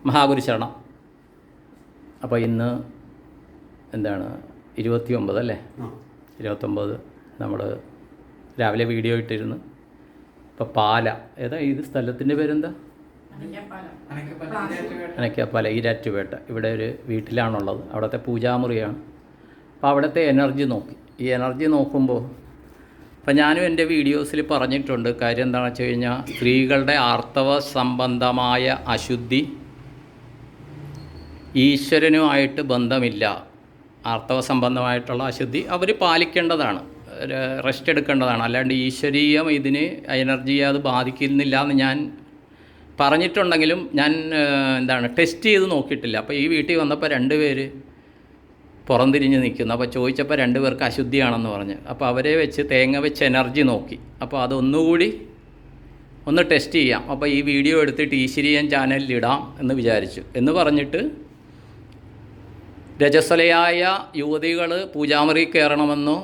മഹാഗുരു ശരണം. അപ്പോൾ ഇന്ന് എന്താണ് 29 അല്ലേ? 29 നമ്മൾ രാവിലെ വീഡിയോ ഇട്ടിരുന്നു. ഇപ്പോൾ പാല ഏതാ ഇത് സ്ഥലത്തിൻ്റെ പേരെന്താ? അനക്കപ്പാല, ഈരാറ്റുപേട്ട. ഇവിടെ ഒരു വീട്ടിലാണുള്ളത്. അവിടുത്തെ പൂജാമുറിയാണ്. അപ്പോൾ അവിടുത്തെ എനർജി നോക്കി. ഈ എനർജി നോക്കുമ്പോൾ അപ്പം ഞാനും എൻ്റെ വീഡിയോസിൽ പറഞ്ഞിട്ടുണ്ട്. കാര്യം എന്താണെന്ന് വെച്ച് കഴിഞ്ഞാൽ സ്ത്രീകളുടെ ആർത്തവ സംബന്ധമായ അശുദ്ധി ഈശ്വരനുമായിട്ട് ബന്ധമില്ല. ആർത്തവ സംബന്ധമായിട്ടുള്ള അശുദ്ധി അവർ പാലിക്കേണ്ടതാണ്, റെസ്റ്റ് എടുക്കേണ്ടതാണ്. അല്ലാണ്ട് ഈശ്വരീയം ഇതിന് എനർജി അത് ബാധിക്കുന്നില്ല എന്ന് ഞാൻ പറഞ്ഞിട്ടുണ്ടെങ്കിലും ഞാൻ ടെസ്റ്റ് ചെയ്ത് നോക്കിയിട്ടില്ല. അപ്പോൾ ഈ വീട്ടിൽ വന്നപ്പോൾ 2 പേര് പുറംതിരിഞ്ഞ് നിൽക്കുന്നു. അപ്പോൾ ചോദിച്ചപ്പോൾ 2 പേർക്ക് അശുദ്ധിയാണെന്ന് പറഞ്ഞ്. അപ്പോൾ അവരെ വെച്ച് തേങ്ങ വെച്ച് എനർജി നോക്കി. അപ്പോൾ അതൊന്നുകൂടി ഒന്ന് ടെസ്റ്റ് ചെയ്യാം. അപ്പോൾ ഈ വീഡിയോ എടുത്തിട്ട് ഈശ്വരീയൻ ചാനലിൽ ഇടാം എന്ന് വിചാരിച്ചു. എന്ന് പറഞ്ഞിട്ട് രജസ്വലയായ യുവതികൾ പൂജാമുറി കയറണമെന്നോ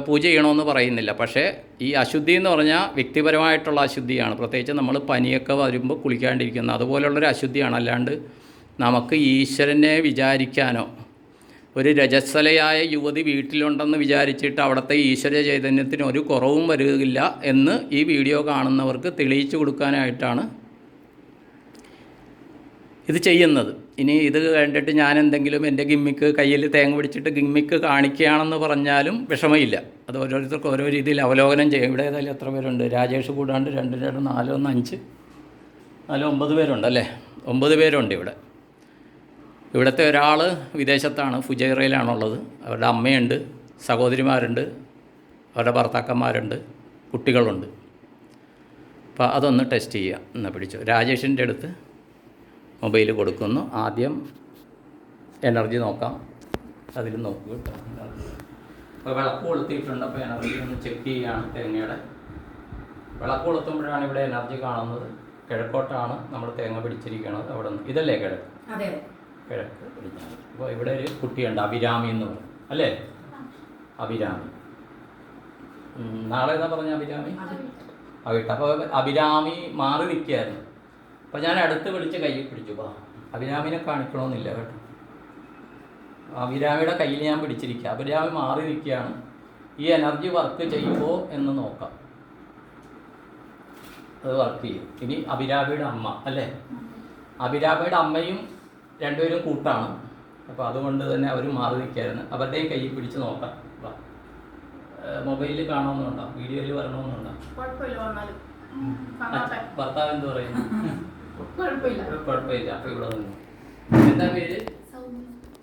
പൂജ ചെയ്യണമെന്ന് പറയുന്നില്ല. പക്ഷേ ഈ അശുദ്ധി എന്ന് പറഞ്ഞാൽ വ്യക്തിപരമായിട്ടുള്ള അശുദ്ധിയാണ്. പ്രത്യേകിച്ച് നമ്മൾ പനിയൊക്കെ വരുമ്പോൾ കുളിക്കാണ്ടിരിക്കുന്ന അതുപോലുള്ളൊരു അശുദ്ധിയാണ്. അല്ലാണ്ട് നമുക്ക് ഈശ്വരനെ വിചാരിക്കാനോ ഒരു രജസ്വലയായ യുവതി വീട്ടിലുണ്ടെന്ന് വിചാരിച്ചിട്ട് അവിടുത്തെ ഈശ്വര ചൈതന്യത്തിന് ഒരു കുറവും വരികയില്ല എന്ന് ഈ വീഡിയോ കാണുന്നവർക്ക് തെളിയിച്ചു കൊടുക്കാനായിട്ടാണ് ഇത് ചെയ്യുന്നത്. ഇനി ഇത് കണ്ടിട്ട് ഞാൻ എന്തെങ്കിലും എൻ്റെ ഗിമ്മിക്ക് കയ്യിൽ തേങ്ങ പിടിച്ചിട്ട് ഗിമ്മിക്ക് കാണിക്കുകയാണെന്ന് പറഞ്ഞാലും വിഷമമില്ല. അത് ഓരോരുത്തർക്ക് ഓരോ രീതിയിൽ അവലോകനം ചെയ്യും. ഇവിടെ ഏതായാലും എത്ര പേരുണ്ട്? രാജേഷ് കൂടാണ്ട് 2, 2, 4, 1, 5, 4, 9 പേരുണ്ടല്ലേ? 9 പേരുണ്ട് ഇവിടെ. ഇവിടുത്തെ ഒരാൾ വിദേശത്താണ്, ഫുജൈറയിലാണുള്ളത്. അവരുടെ അമ്മയുണ്ട്, സഹോദരിമാരുണ്ട്, അവരുടെ ഭർത്താക്കന്മാരുണ്ട്, കുട്ടികളുണ്ട്. അപ്പോൾ അതൊന്ന് ടെസ്റ്റ് ചെയ്യുക. എന്നാൽ പിടിച്ചു. രാജേഷിൻ്റെ അടുത്ത് മൊബൈൽ കൊടുക്കുന്നു. ആദ്യം എനർജി നോക്കാം. അതിൽ നോക്കൂ കേട്ടോ. അപ്പോൾ വിളക്ക് കൊളുത്തിയിട്ടുണ്ട്. അപ്പോൾ എനർജി ഒന്ന് ചെക്ക് ചെയ്യുകയാണ് തേങ്ങയുടെ. വിളക്ക് കൊളുത്തുമ്പോഴാണ് ഇവിടെ എനർജി കാണുന്നത്. കിഴക്കോട്ടാണ് നമ്മൾ തേങ്ങ പിടിച്ചിരിക്കുന്നത്. അവിടെ നിന്ന് ഇതല്ലേ കിഴക്ക്? കിഴക്ക് പിടിച്ചാൽ. അപ്പോൾ ഇവിടെ ഒരു കുട്ടിയുണ്ട്, അഭിരാമി എന്ന് പറയും അല്ലേ? അഭിരാമി. നാളെ എന്താ പറഞ്ഞ അഭിരാമി? അപ്പോൾ അഭിരാമി മാറി നിൽക്കുകയായിരുന്നു. അപ്പോൾ ഞാൻ അടുത്ത് വിളിച്ച് കയ്യിൽ പിടിച്ചു. അഭിരാമിനെ കാണിക്കണമെന്നില്ല കേട്ടോ. അഭിരാമിയുടെ കയ്യിൽ ഞാൻ പിടിച്ചിരിക്കുക. അഭിരാമി മാറി നിൽക്കുകയാണ്. ഈ എനർജി വർക്ക് ചെയ്യുമോ എന്ന് നോക്കാം. അത് വർക്ക് ചെയ്യും. ഇനി അഭിരാമിയുടെ അമ്മ അല്ലേ? അഭിരാമിയുടെ അമ്മയും 2 പേരും കൂട്ടാണ്. അപ്പോൾ അതുകൊണ്ട് തന്നെ അവർ മാറി നിൽക്കുകയായിരുന്നു. അവരുടെയും കയ്യിൽ പിടിച്ച് നോക്കാം. മൊബൈലിൽ കാണണമെന്നുണ്ടോ? വീഡിയോയിൽ വരണമെന്നുണ്ടോ? ഭർത്താവ് എന്ത് പറയുന്നു? കുഴപ്പമില്ല. അപ്പോൾ ഇവിടെ നിന്നു. എന്താ പേര്?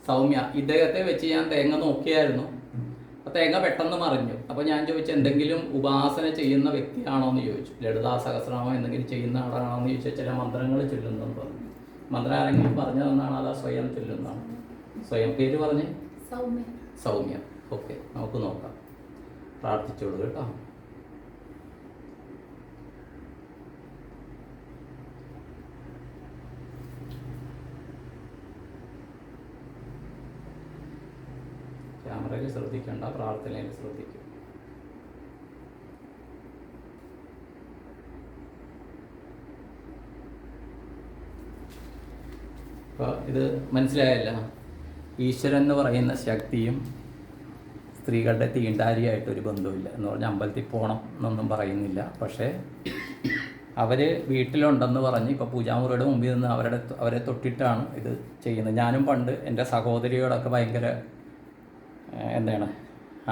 സൗമ്യ. ഇദ്ദേഹത്തെ വെച്ച് ഞാൻ തേങ്ങ നോക്കിയായിരുന്നു. അപ്പോൾ തേങ്ങ പെട്ടെന്ന് മറിഞ്ഞു. അപ്പോൾ ഞാൻ ചോദിച്ചു, എന്തെങ്കിലും ഉപാസന ചെയ്യുന്ന വ്യക്തിയാണോ എന്ന് ചോദിച്ചു. ലളിതാ സഹസ്രനാമം എന്തെങ്കിലും ചെയ്യുന്ന ആളാണോ എന്ന് ചോദിച്ചാൽ ചില മന്ത്രങ്ങൾ ചൊല്ലുന്നെന്ന് പറഞ്ഞു. മന്ത്രം ആരെങ്കിലും പറഞ്ഞു തന്നാണ് അതാ സ്വയം ചൊല്ലുന്നതാണ്? സ്വയം പേര് പറഞ്ഞ്? സൗമ്യ. ഓക്കെ, നമുക്ക് നോക്കാം. പ്രാർത്ഥിച്ചോളൂ കേട്ടോ. ക്യാമറയിൽ ശ്രദ്ധിക്കേണ്ട, പ്രാർത്ഥനയിൽ ശ്രദ്ധിക്കും. അപ്പോൾ ഇത് മനസ്സിലായല്ല? ഈശ്വരൻ എന്ന് പറയുന്ന ശക്തിയും സ്ത്രീകളുടെ തീണ്ടാരിയായിട്ടൊരു ബന്ധമില്ല. എന്ന് പറഞ്ഞാൽ അമ്പലത്തിൽ പോകണം എന്നൊന്നും പറയുന്നില്ല. പക്ഷേ അവർ വീട്ടിലുണ്ടെന്ന് പറഞ്ഞ് ഇപ്പോൾ പൂജാമുറിയുടെ മുമ്പിൽ നിന്ന് അവരെ തൊട്ടിട്ടാണ് ഇത് ചെയ്യുന്നത്. ഞാനും പണ്ട് എൻ്റെ സഹോദരിയോടൊക്കെ ഭയങ്കര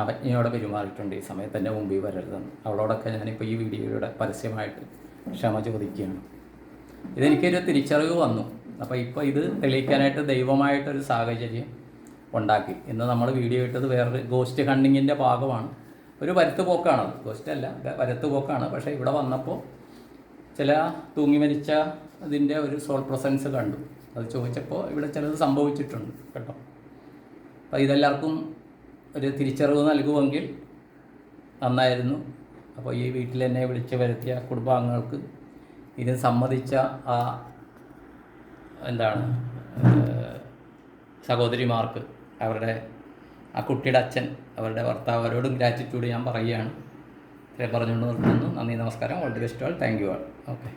അവജ്ഞയോടെ പെരുമാറിയിട്ടുണ്ട്. ഈ സമയത്ത് എൻ്റെ മുമ്പിൽ വരരുതെന്ന്. അവളോടൊക്കെ ഞാനിപ്പോൾ ഈ വീഡിയോയുടെ പരസ്യമായിട്ട് ക്ഷമ ചോദിക്കുകയാണ്. ഇതെനിക്കൊരു തിരിച്ചറിവ് വന്നു. അപ്പോൾ ഇപ്പോൾ ഇത് തെളിയിക്കാനായിട്ട് ദൈവമായിട്ടൊരു സാഹചര്യം ഉണ്ടാക്കി. ഇന്ന് നമ്മൾ വീഡിയോ ഇട്ടത് വേറൊരു ഗോസ്റ്റ് ഹണ്ടിങ്ങിൻ്റെ ഭാഗമാണ്. ഒരു വരുത്തുപോക്കാണത്, ഗോസ്റ്റ് അല്ല, വരുത്തുപോക്കാണ്. പക്ഷേ ഇവിടെ വന്നപ്പോൾ ചില തൂങ്ങി മരിച്ച അതിൻ്റെ ഒരു സോൾ പ്രസൻസ് കണ്ടു. അത് ചോദിച്ചപ്പോൾ ഇവിടെ ചിലത് സംഭവിച്ചിട്ടുണ്ട് കേട്ടോ. അപ്പോൾ ഇതെല്ലാവർക്കും ഒരു തിരിച്ചറിവ് നൽകുമെങ്കിൽ നന്നായിരുന്നു. അപ്പോൾ ഈ വീട്ടിൽ എന്നെ വിളിച്ച് വരുത്തിയ കുടുംബാംഗങ്ങൾക്ക് ഇതിന് സമ്മതിച്ച സഹോദരിമാർക്ക്, അവരുടെ ആ കുട്ടിയുടെ അച്ഛൻ, അവരുടെ ഭർത്താവ്, അവരോടും ഗ്രാറ്റിറ്റ്യൂഡ് ഞാൻ പറയുകയാണ്. ഇത്രയും പറഞ്ഞുകൊണ്ട് നിർത്തുന്നു. നന്ദി, നമസ്കാരം. All the best all. Thank you all. Okay.